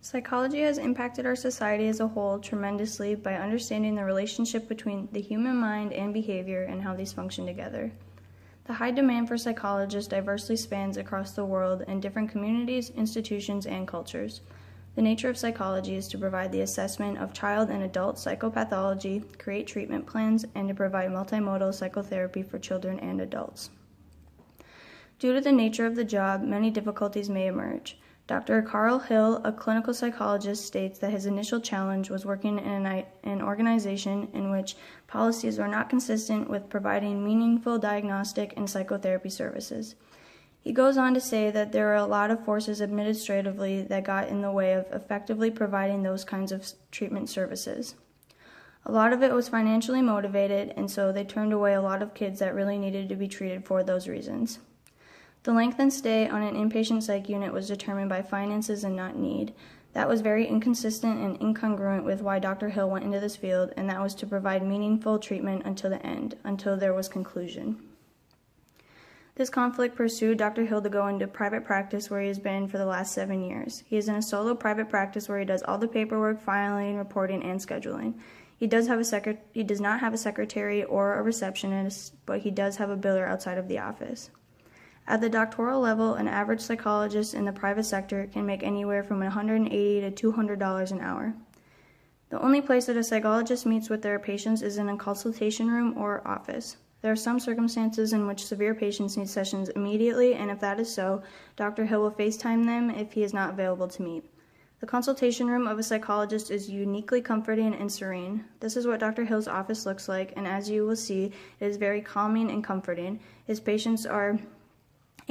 Psychology has impacted our society as a whole tremendously by understanding the relationship between the human mind and behavior and how these function together. The high demand for psychologists diversely spans across the world in different communities, institutions, and cultures. The nature of psychology is to provide the assessment of child and adult psychopathology, create treatment plans, and to provide multimodal psychotherapy for children and adults. Due to the nature of the job, many difficulties may emerge. Dr. Carl Hill, a clinical psychologist, states that his initial challenge was working in an organization in which policies were not consistent with providing meaningful diagnostic and psychotherapy services. He goes on to say that there are a lot of forces administratively that got in the way of effectively providing those kinds of treatment services. A lot of it was financially motivated, and so they turned away a lot of kids that really needed to be treated for those reasons. The length and stay on an inpatient psych unit was determined by finances and not need. That was very inconsistent and incongruent with why Dr. Hill went into this field, and that was to provide meaningful treatment until the end, until there was conclusion. This conflict pursued Dr. Hill to go into private practice where he has been for the last 7 years. He is in a solo private practice where he does all the paperwork, filing, reporting, and scheduling. He does not have a secretary or a receptionist, but he does have a biller outside of the office. At the doctoral level, an average psychologist in the private sector can make anywhere from $180 to $200 an hour. The only place that a psychologist meets with their patients is in a consultation room or office. There are some circumstances in which severe patients need sessions immediately, and if that is so, Dr. Hill will FaceTime them if he is not available to meet. The consultation room of a psychologist is uniquely comforting and serene. This is what Dr. Hill's office looks like, and as you will see, it is very calming and comforting. His patients are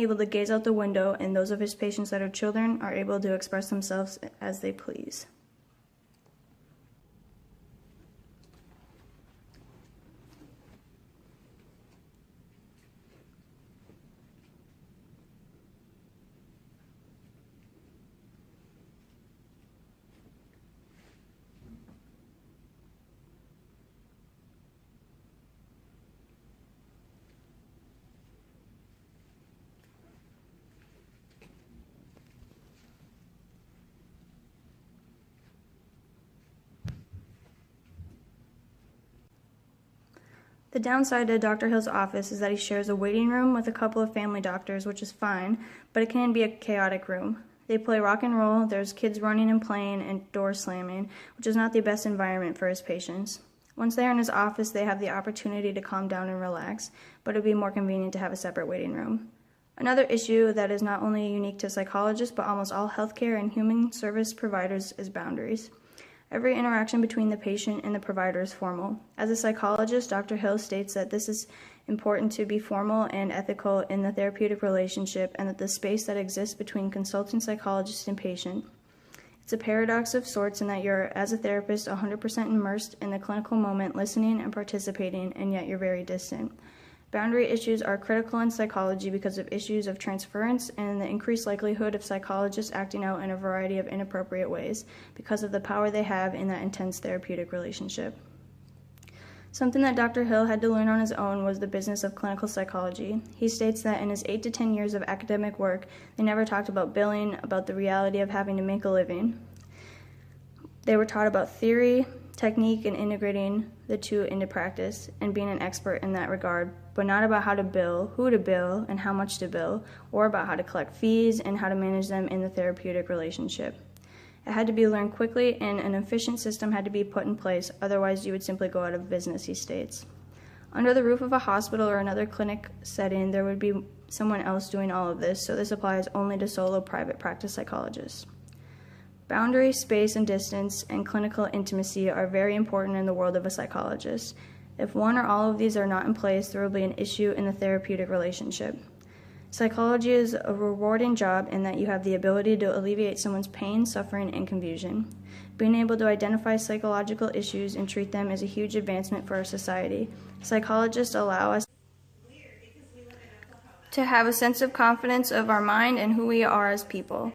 able to gaze out the window, and those of his patients that are children are able to express themselves as they please. The downside to Dr. Hill's office is that he shares a waiting room with a couple of family doctors, which is fine, but it can be a chaotic room. They play rock and roll, there's kids running and playing, and doors slamming, which is not the best environment for his patients. Once they are in his office, they have the opportunity to calm down and relax, but it would be more convenient to have a separate waiting room. Another issue that is not only unique to psychologists, but almost all healthcare and human service providers is boundaries. Every interaction between the patient and the provider is formal. As a psychologist, Dr. Hill states that this is important to be formal and ethical in the therapeutic relationship, and that the space that exists between consultant psychologist and patient. It's a paradox of sorts in that you're, as a therapist, 100% immersed in the clinical moment, listening and participating, and yet you're very distant. Boundary issues are critical in psychology because of issues of transference and the increased likelihood of psychologists acting out in a variety of inappropriate ways because of the power they have in that intense therapeutic relationship. Something that Dr. Hill had to learn on his own was the business of clinical psychology. He states that in his 8 to 10 years of academic work, they never talked about billing, about the reality of having to make a living. They were taught about theory, technique, and integrating the two into practice and being an expert in that regard, but not about how to bill, who to bill, and how much to bill, or about how to collect fees and how to manage them in the therapeutic relationship. It had to be learned quickly, and an efficient system had to be put in place, otherwise you would simply go out of business, he states. Under the roof of a hospital or another clinic setting, there would be someone else doing all of this, so this applies only to solo private practice psychologists. Boundary, space, and distance, and clinical intimacy are very important in the world of a psychologist. If one or all of these are not in place, there will be an issue in the therapeutic relationship. Psychology is a rewarding job in that you have the ability to alleviate someone's pain, suffering, and confusion. Being able to identify psychological issues and treat them is a huge advancement for our society. Psychologists allow us to have a sense of confidence of our mind and who we are as people.